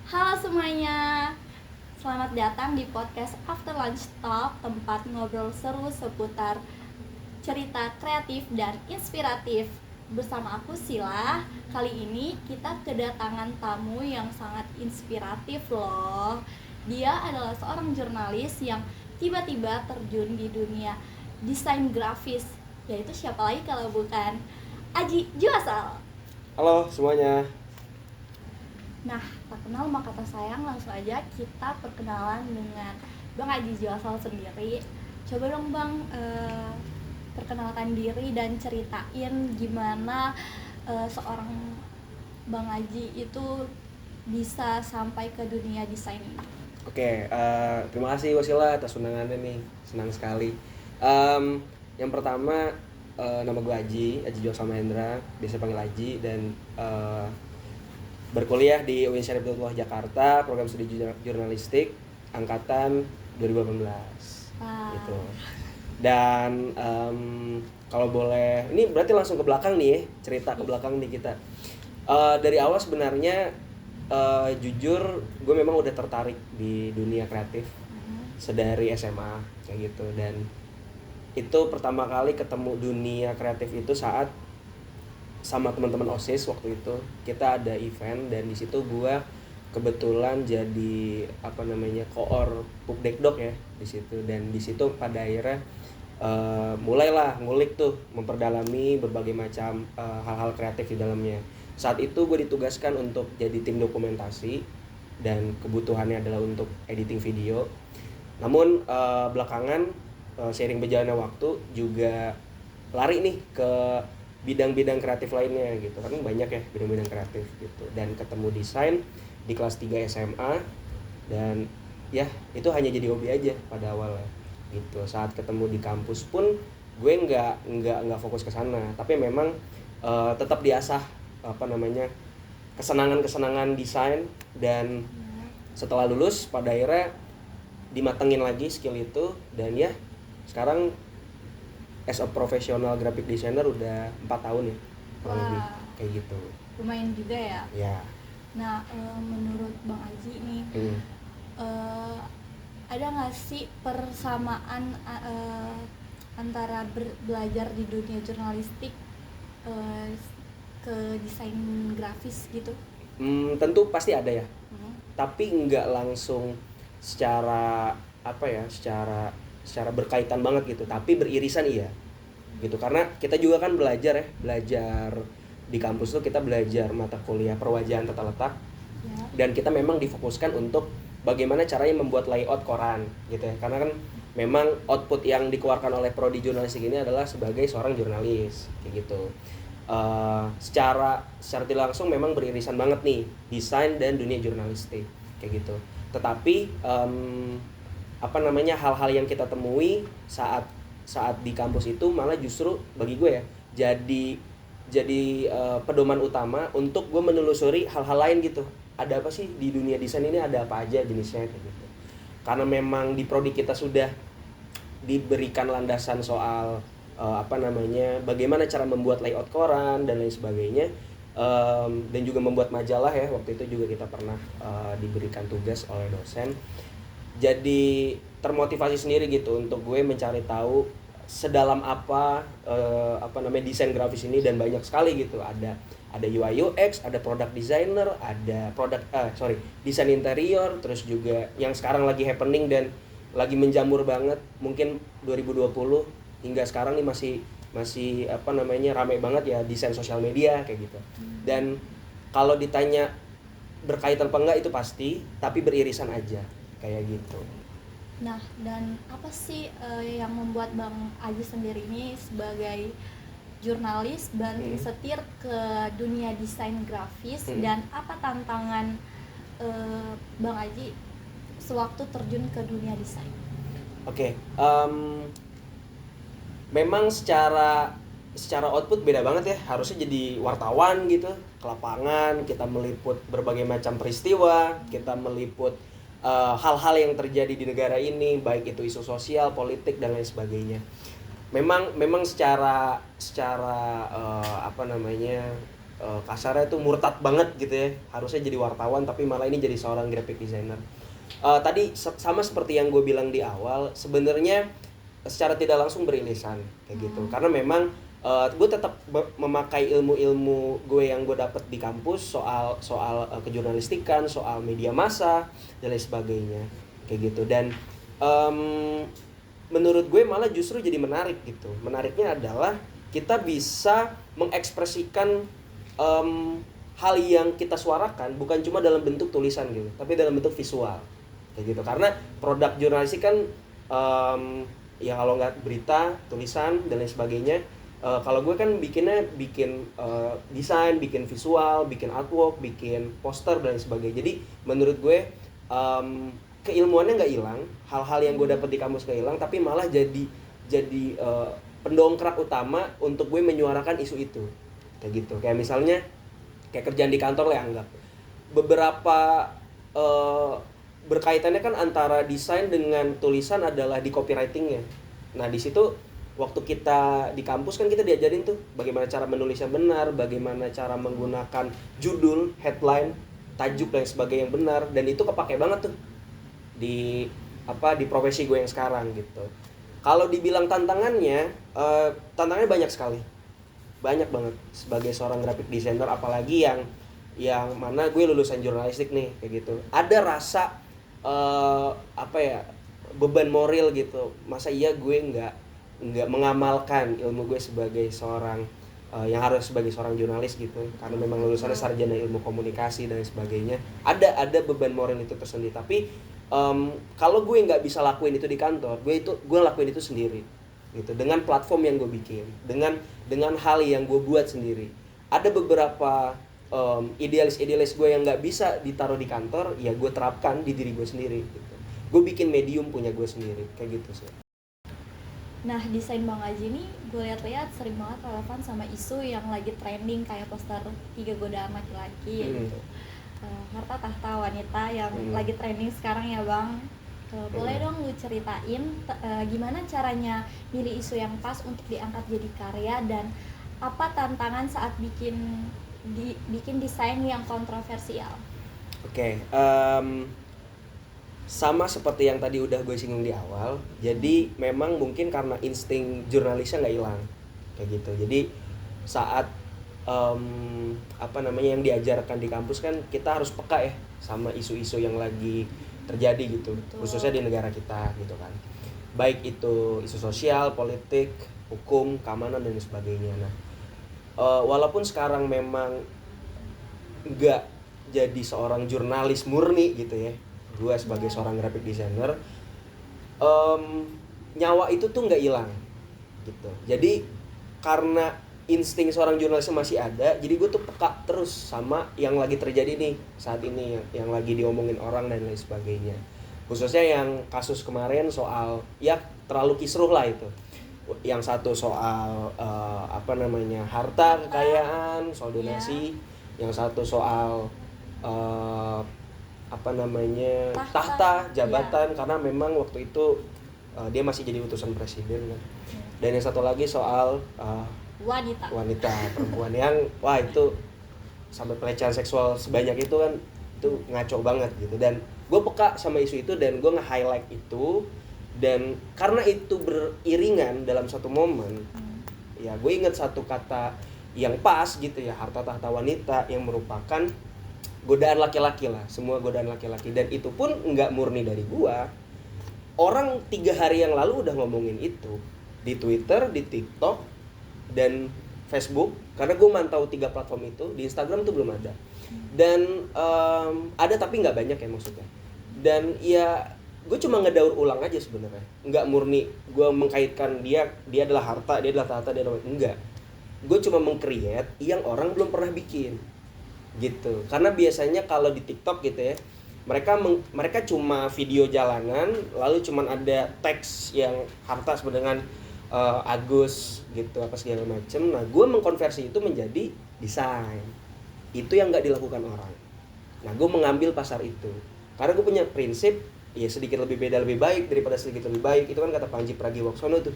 Halo semuanya, selamat datang di podcast After Lunch Talk, tempat ngobrol seru seputar cerita kreatif dan inspiratif. Bersama aku Sila, kali ini kita kedatangan tamu yang sangat inspiratif loh. Dia adalah seorang jurnalis yang tiba-tiba terjun di dunia desain grafis. Yaitu siapa lagi kalau bukan Aji Juasal. Halo semuanya. Nah, tak kenal maka tak sayang, langsung aja kita perkenalan dengan Bang Aji Juasal sendiri. Coba dong Bang, perkenalkan diri dan ceritain gimana seorang Bang Aji itu bisa sampai ke dunia desain ini. Oke, terima kasih Wasila atas undangannya nih, senang sekali. Yang pertama, nama gue Aji Juasal Mahendra, biasa panggil Aji, dan berkuliah di UIN Syarif Hidayatullah Jakarta, program studi jurnalistik, angkatan 2018. Gitu. Dan kalau boleh, ini berarti langsung ke belakang nih ya, cerita ke belakang nih kita. Dari awal sebenarnya jujur gue memang udah tertarik di dunia kreatif sedari SMA kayak gitu, dan itu pertama kali ketemu dunia kreatif itu saat sama teman-teman OSIS. Waktu itu kita ada event dan di situ gue kebetulan jadi koor Pupdekdok ya di situ, dan di situ pada akhirnya mulailah ngulik tuh, memperdalami berbagai macam hal-hal kreatif di dalamnya. Saat itu gue ditugaskan untuk jadi tim dokumentasi dan kebutuhannya adalah untuk editing video. Namun belakangan seiring berjalannya waktu juga lari nih ke bidang-bidang kreatif lainnya gitu, kan banyak ya bidang-bidang kreatif gitu, dan ketemu desain di kelas 3 SMA, dan ya itu hanya jadi hobi aja pada awalnya gitu. Saat ketemu di kampus pun gue nggak fokus ke sana, tapi memang tetap diasah kesenangan desain, dan setelah lulus pada akhirnya dimatengin lagi skill itu, dan ya sekarang as a professional graphic designer udah 4 tahun ya kurang lebih kayak gitu. Lumayan juga ya. Ya. Nah, menurut Bang Aji nih, ada nggak sih persamaan antara belajar di dunia jurnalistik ke desain grafis gitu? Tentu pasti ada ya, tapi nggak langsung secara secara berkaitan banget gitu, tapi beririsan iya gitu, karena kita juga kan belajar di kampus tuh, kita belajar mata kuliah perwajahan tata letak ya. Dan kita memang difokuskan untuk bagaimana caranya membuat layout koran gitu ya, karena kan memang output yang dikeluarkan oleh prodi jurnalistik ini adalah sebagai seorang jurnalis kayak gitu. Secara tidak langsung memang beririsan banget nih desain dan dunia jurnalistik kayak gitu. Tetapi hal-hal yang kita temui saat di kampus itu malah justru bagi gue ya jadi pedoman utama untuk gue menelusuri hal-hal lain gitu. Ada apa sih di dunia desain ini, ada apa aja jenisnya kayak gitu. Karena memang di prodi kita sudah diberikan landasan soal bagaimana cara membuat layout koran dan lain sebagainya, dan juga membuat majalah ya. Waktu itu juga kita pernah diberikan tugas oleh dosen. Jadi termotivasi sendiri gitu untuk gue mencari tahu sedalam apa desain grafis ini, dan banyak sekali gitu. Ada UI UX, ada product designer, ada desain interior, terus juga yang sekarang lagi happening dan lagi menjamur banget mungkin 2020 hingga sekarang nih masih ramai banget ya, desain sosial media kayak gitu. Dan kalau ditanya berkaitan apa enggak itu pasti, tapi beririsan aja kayak gitu. Nah, dan apa sih yang membuat Bang Aji sendiri ini sebagai jurnalis banting setir ke dunia desain grafis, dan apa tantangan Bang Aji sewaktu terjun ke dunia desain? Oke, memang secara output beda banget ya. Harusnya jadi wartawan gitu, ke lapangan, kita meliput berbagai macam peristiwa, kita meliput hal-hal yang terjadi di negara ini, baik itu isu sosial, politik dan lain sebagainya. Memang secara kasarnya tuh murtad banget gitu ya, harusnya jadi wartawan tapi malah ini jadi seorang graphic designer. Tadi sama seperti yang gue bilang di awal, sebenarnya secara tidak langsung beririsan kayak gitu, karena memang gue tetap memakai ilmu-ilmu gue yang gue dapet di kampus soal kejurnalistikan, soal media massa dan lain sebagainya kayak gitu. Dan menurut gue malah justru jadi menarik gitu. Menariknya adalah kita bisa mengekspresikan hal yang kita suarakan bukan cuma dalam bentuk tulisan gitu, tapi dalam bentuk visual kayak gitu. Karena produk jurnalistik kan ya kalau nggak berita, tulisan dan lain sebagainya. Kalau gue kan bikin desain, bikin visual, bikin artwork, bikin poster dan lain sebagainya. Jadi menurut gue keilmuannya nggak hilang, hal-hal yang gue dapet di kampus nggak hilang, tapi malah jadi pendongkrak utama untuk gue menyuarakan isu itu kayak gitu. Kayak misalnya kayak kerjaan di kantor lah, anggap beberapa berkaitannya kan antara desain dengan tulisan adalah di copywritingnya. Nah di situ waktu kita di kampus kan kita diajarin tuh bagaimana cara menulis yang benar, bagaimana cara menggunakan judul, headline, tajuk dan sebagainya yang benar, dan itu kepake banget tuh di profesi gue yang sekarang gitu. Kalau dibilang tantangannya banyak sekali, banyak banget sebagai seorang graphic designer, apalagi yang mana gue lulusan jurnalistik nih kayak gitu. Ada rasa beban moral gitu. Masa iya gue nggak mengamalkan ilmu gue sebagai seorang yang harus sebagai seorang jurnalis gitu, karena memang lulusannya sarjana ilmu komunikasi dan sebagainya. Ada beban moral itu tersendiri. Tapi kalau gue nggak bisa lakuin itu di kantor, gue lakuin itu sendiri gitu, dengan platform yang gue bikin, dengan hal yang gue buat sendiri. Ada beberapa idealis gue yang nggak bisa ditaruh di kantor, ya gue terapkan di diri gue sendiri gitu. Gue bikin medium punya gue sendiri kayak gitu sih. Nah, desain Bang Aji ini gue lihat-lihat sering banget relevan sama isu yang lagi trending, kayak poster 3 godaan laki-laki gitu. Harta tahta wanita yang lagi trending sekarang ya Bang. Boleh dong lu ceritain gimana caranya milih isu yang pas untuk diangkat jadi karya, dan apa tantangan saat bikin desain yang kontroversial? Oke, sama seperti yang tadi udah gue singgung di awal. Jadi memang mungkin karena insting jurnalisnya nggak hilang kayak gitu. Jadi saat yang diajarkan di kampus kan kita harus peka ya sama isu-isu yang lagi terjadi gitu. Betul. Khususnya di negara kita gitu kan. Baik itu isu sosial, politik, hukum, keamanan dan sebagainya. Nah, walaupun sekarang memang nggak jadi seorang jurnalis murni gitu ya, gue sebagai seorang graphic designer, nyawa itu tuh nggak hilang gitu. Jadi karena insting seorang jurnalis masih ada, jadi gue tuh peka terus sama yang lagi terjadi nih saat ini, yang lagi diomongin orang dan lain sebagainya. Khususnya yang kasus kemarin soal ya terlalu kisruh lah itu. Yang satu soal harta kekayaan, soal donasi. Yang satu soal tahta jabatan, karena memang waktu itu dia masih jadi utusan presiden kan. Dan yang satu lagi soal wanita perempuan yang itu sampai pelecehan seksual sebanyak itu kan, itu ngaco banget gitu. Dan gue peka sama isu itu dan gue nge-highlight itu, dan karena itu beriringan dalam satu momen, ya gue inget satu kata yang pas gitu ya, harta tahta wanita, yang merupakan godaan laki-laki lah, semua godaan laki-laki. Dan itu pun nggak murni dari gue, orang 3 hari yang lalu udah ngomongin itu di Twitter, di TikTok, dan Facebook, karena gue mantau 3 platform itu. Di Instagram tuh belum ada, dan ada tapi nggak banyak ya maksudnya. Dan ya gue cuma ngedaur ulang aja sebenarnya, nggak murni gue mengkaitkan dia adalah harta, dia adalah tahta, dia adalah enggak. Gue cuma meng-create yang orang belum pernah bikin gitu. Karena biasanya kalau di TikTok gitu ya, mereka cuma video jalanan, lalu cuma ada teks yang harta dengan Agus gitu apa segala macem. Nah, gue mengkonversi itu menjadi desain. Itu yang nggak dilakukan orang. Nah, gue mengambil pasar itu karena gue punya prinsip, ya sedikit lebih beda lebih baik daripada sedikit lebih baik. Itu kan kata Panji Pragiwaksono tuh.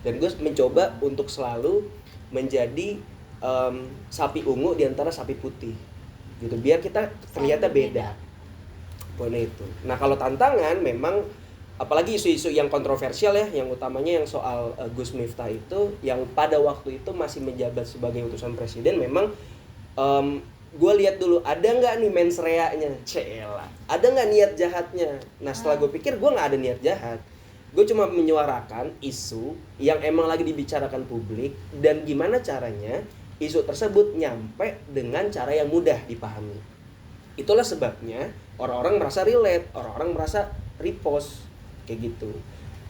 Dan gue mencoba untuk selalu menjadi sapi ungu di antara sapi putih gitu, biar kita ternyata beda. Poinnya itu. Nah kalau tantangan memang apalagi isu-isu yang kontroversial ya, yang utamanya yang soal Gus Miftah itu, yang pada waktu itu masih menjabat sebagai utusan presiden, memang gue lihat dulu ada nggak nih mens rea-nya, cela, ada nggak niat jahatnya. Nah setelah gue pikir gue nggak ada niat jahat, gue cuma menyuarakan isu yang emang lagi dibicarakan publik dan gimana caranya isu tersebut nyampe dengan cara yang mudah dipahami. Itulah sebabnya orang-orang merasa relate, orang-orang merasa repost kayak gitu.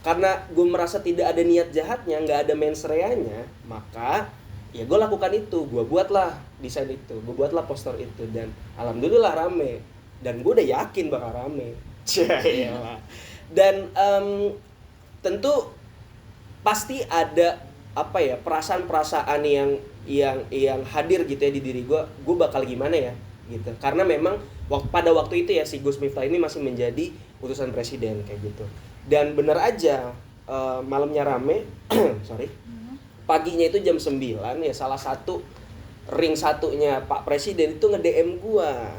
Karena gue merasa tidak ada niat jahatnya, nggak ada mens rea-nya, maka ya gue lakukan itu, gue buatlah desain itu, gue buatlah poster itu, dan alhamdulillah rame, dan gue udah yakin bakal rame. Dan tentu pasti ada apa ya, perasaan-perasaan yang hadir gitu ya di diri gue bakal gimana ya gitu. Karena memang pada waktu itu ya si Gus Miftah ini masih menjadi utusan presiden kayak gitu. Dan bener aja malamnya rame, paginya itu jam 9 ya, salah satu ring satunya Pak Presiden itu nge-DM gua.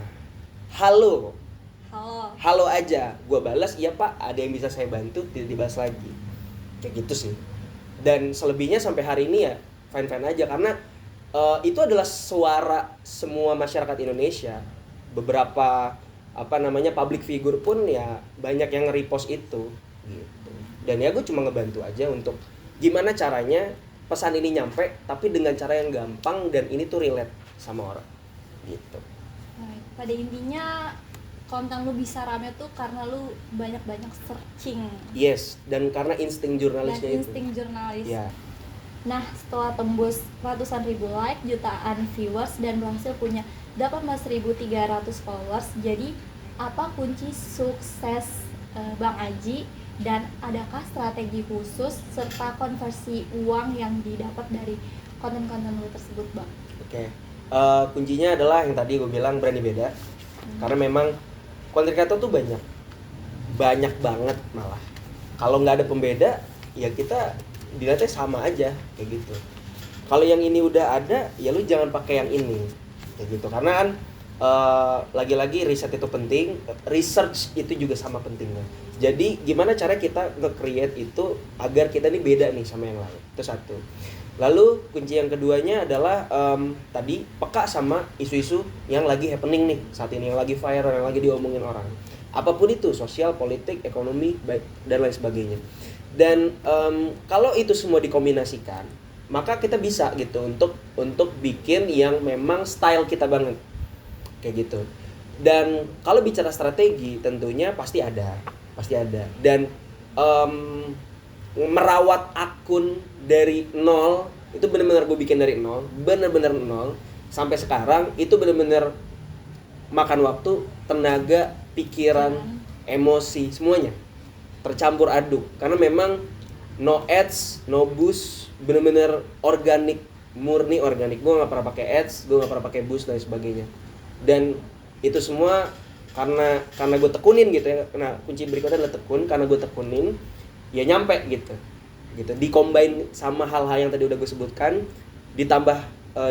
Halo aja, gua balas iya Pak, ada yang bisa saya bantu, tidak dibahas lagi. Kayak gitu sih. Dan selebihnya sampai hari ini ya fine-fine aja, karena itu adalah suara semua masyarakat Indonesia. Beberapa public figure pun ya banyak yang nge-repost itu gitu. Dan ya gue cuma ngebantu aja untuk gimana caranya pesan ini nyampe tapi dengan cara yang gampang dan ini tuh relate sama orang gitu. Pada intinya konten lu bisa rame tuh karena lu banyak-banyak searching. Yes, dan karena insting jurnalisnya itu. Yeah. Nah, setelah tembus ratusan ribu like, jutaan viewers dan berhasil punya 18.300 followers, jadi apa kunci sukses Bang Aji, dan adakah strategi khusus serta konversi uang yang didapat dari konten-konten lu tersebut, Bang? Oke. Kuncinya adalah yang tadi gue bilang, berani beda. Karena memang konten kreator tuh banyak banget malah. Kalau nggak ada pembeda, ya kita dilihatnya sama aja kayak gitu. Kalau yang ini udah ada, ya lu jangan pakai yang ini kayak gitu. Karena kan lagi-lagi riset itu penting, research itu juga sama pentingnya. Jadi gimana cara kita nge-create itu agar kita ini beda nih sama yang lain. Itu satu. Lalu kunci yang keduanya adalah tadi peka sama isu-isu yang lagi happening nih saat ini, yang lagi viral, yang lagi diomongin orang. Apapun itu, sosial, politik, ekonomi, dan lain sebagainya. Dan kalau itu semua dikombinasikan, maka kita bisa gitu untuk bikin yang memang style kita banget kayak gitu. Dan kalau bicara strategi, tentunya pasti ada. Dan merawat akun dari nol, itu benar-benar gue bikin dari nol, benar-benar nol sampai sekarang, itu benar-benar makan waktu, tenaga, pikiran, emosi, semuanya tercampur aduk. Karena memang no ads, no boost, benar-benar organik, murni organik. Gue nggak pernah pakai ads, gue nggak pernah pakai boost dan sebagainya. Dan itu semua karena gue tekunin gitu ya. Nah, kunci berikutnya adalah tekun. Karena gue tekunin, ya nyampe gitu. Dicombine sama hal-hal yang tadi udah gue sebutkan, ditambah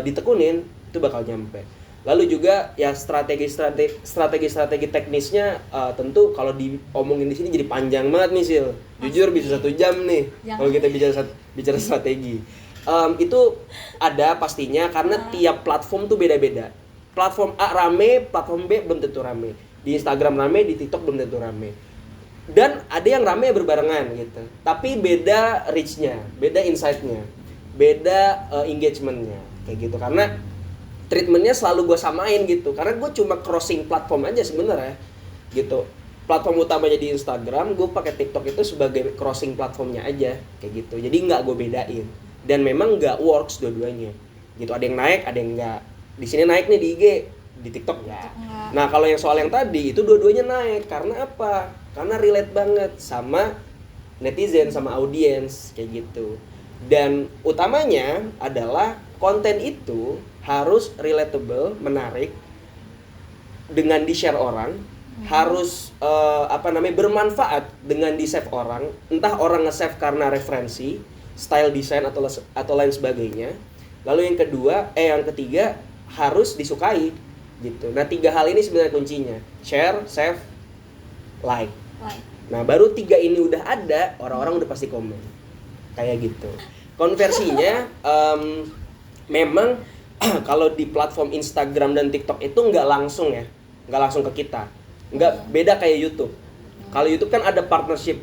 ditekunin, itu bakal nyampe. Lalu juga ya strategi teknisnya tentu kalau diomongin di sini jadi panjang banget nih, Sil. Jujur bisa 1 jam nih kalau kita bicara strategi. Itu ada pastinya karena tiap platform tuh beda-beda. Platform A rame, platform B belum tentu rame. Di Instagram rame, di TikTok belum tentu rame. Dan ada yang rame berbarengan gitu. Tapi beda reach-nya, beda insight-nya, beda engagement-nya kayak gitu. Karena treatment-nya selalu gue samain gitu. Karena gue cuma crossing platform aja sebenarnya gitu. Platform utamanya di Instagram, gue pakai TikTok itu sebagai crossing platformnya aja kayak gitu. Jadi nggak gue bedain. Dan memang nggak works dua-duanya gitu. Ada yang naik, ada yang nggak. Di sini naik nih di IG, di TikTok nggak. Nah kalau yang soal yang tadi itu dua-duanya naik. Karena apa? Karena relate banget sama netizen, sama audiens kayak gitu. Dan utamanya adalah konten itu harus relatable, menarik, dengan di-share orang, harus bermanfaat dengan di-save orang. Entah orang nge-save karena referensi, style desain atau lain sebagainya. Lalu yang ketiga harus disukai gitu. Nah 3 hal ini sebenarnya kuncinya, share, save, like. Nah baru 3 ini udah ada, orang-orang udah pasti komen kayak gitu. Konversinya memang kalau di platform Instagram dan TikTok itu nggak langsung ke kita, nggak beda kayak YouTube. Kalau YouTube kan ada partnership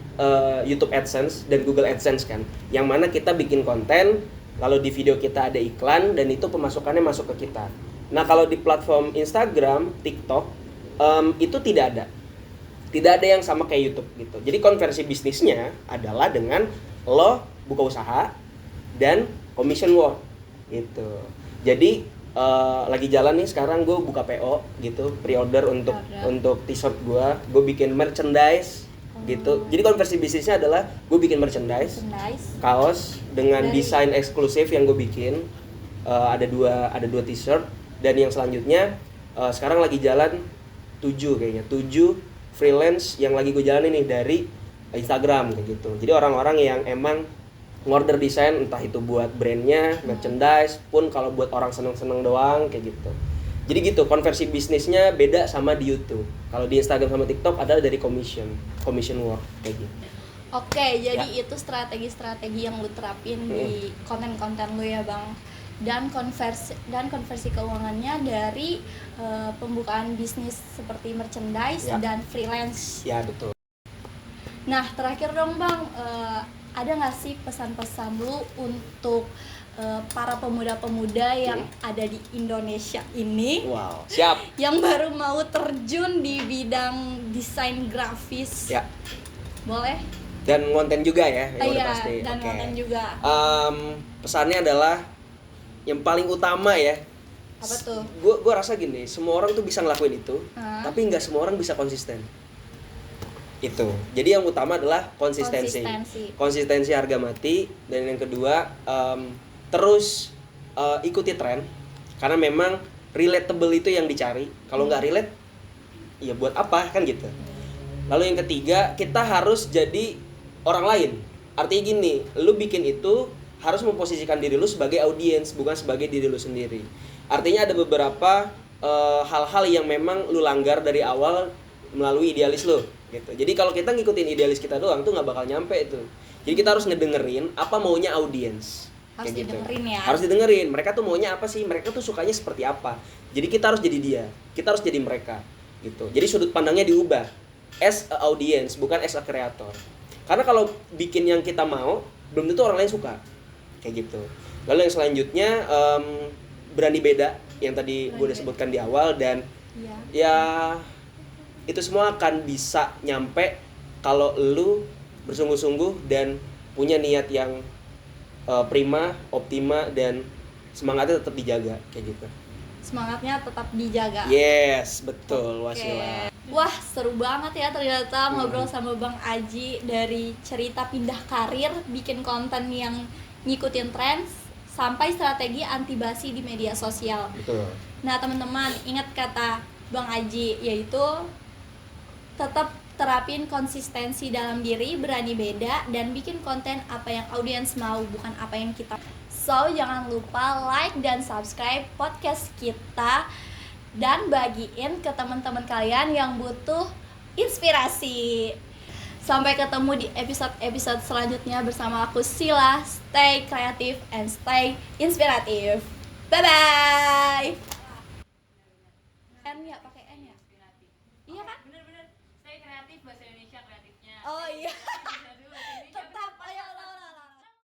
YouTube AdSense dan Google AdSense kan, yang mana kita bikin konten, lalu di video kita ada iklan dan itu pemasukannya masuk ke kita. Nah kalau di platform Instagram, TikTok itu tidak ada yang sama kayak YouTube gitu. Jadi konversi bisnisnya adalah dengan lo buka usaha dan commission work gitu. Jadi lagi jalan nih sekarang gue buka PO gitu, pre-order untuk t-shirt gue bikin merchandise gitu. Jadi konversi bisnisnya adalah gue bikin merchandise. Kaos dengan desain eksklusif yang gue bikin. Ada dua t-shirt dan yang selanjutnya sekarang lagi jalan 7 freelance yang lagi gue jalanin nih dari Instagram kayak gitu. Jadi orang-orang yang emang ngorder desain, entah itu buat brandnya, merchandise pun kalau buat orang seneng-seneng doang kayak gitu. Jadi gitu, konversi bisnisnya beda sama di YouTube. Kalau di Instagram sama TikTok adalah dari commission work kayak gitu. Oke, jadi itu strategi-strategi yang lu terapin di konten-konten lu ya Bang. Dan konversi keuangannya dari pembukaan bisnis seperti merchandise dan freelance. Ya betul. Nah terakhir dong Bang, ada nggak sih pesan-pesan lu untuk para pemuda-pemuda yang ada di Indonesia ini? Wow, siap. Yang baru mau terjun di bidang desain grafis. Ya. Boleh? Dan konten juga ya, udah pasti. Dan konten juga. Pesannya adalah yang paling utama ya. Apa tuh? Gue rasa gini, semua orang tuh bisa ngelakuin itu, tapi nggak semua orang bisa konsisten. Itu. Jadi yang utama adalah konsistensi harga mati, dan yang kedua terus ikuti tren, karena memang relatable itu yang dicari. Kalau nggak relate, ya buat apa kan gitu. Lalu yang ketiga, kita harus jadi orang lain. Artinya gini, lu bikin itu harus memposisikan diri lu sebagai audiens, bukan sebagai diri lu sendiri. Artinya ada beberapa hal-hal yang memang lu langgar dari awal melalui idealis lu gitu. Jadi kalau kita ngikutin idealis kita doang tuh nggak bakal nyampe itu. Jadi kita harus ngedengerin apa maunya audiens. Harus didengerin gitu. Ya. Harus didengerin. Mereka tuh maunya apa sih? Mereka tuh sukanya seperti apa? Jadi kita harus jadi dia. Kita harus jadi mereka gitu. Jadi sudut pandangnya diubah. As a audience, bukan as a creator. Karena kalau bikin yang kita mau, belum tentu orang lain suka. Kayak gitu. Lalu yang selanjutnya berani beda yang tadi gue udah sebutkan di awal, dan ya itu semua akan bisa nyampe kalau lu bersungguh-sungguh dan punya niat yang prima, optima, dan semangatnya tetap dijaga kayak gitu. Semangatnya tetap dijaga. Yes, betul. Wasila. Wah, seru banget ya ternyata ngobrol sama Bang Aji, dari cerita pindah karir, bikin konten yang ngikutin tren, sampai strategi anti basi di media sosial. Betul. Nah, teman-teman, ingat kata Bang Aji, yaitu tetap terapin konsistensi dalam diri, berani beda, dan bikin konten apa yang audiens mau, bukan apa yang kita. So, jangan lupa like dan subscribe podcast kita, dan bagiin ke teman-teman kalian yang butuh inspirasi. Sampai ketemu di episode selanjutnya bersama aku Sila. Stay kreatif and stay inspiratif. Bye-bye. N ya, pakai N ya? Iya kan? Bener-bener, saya kreatif, bahasa Indonesia kreatifnya. Oh iya.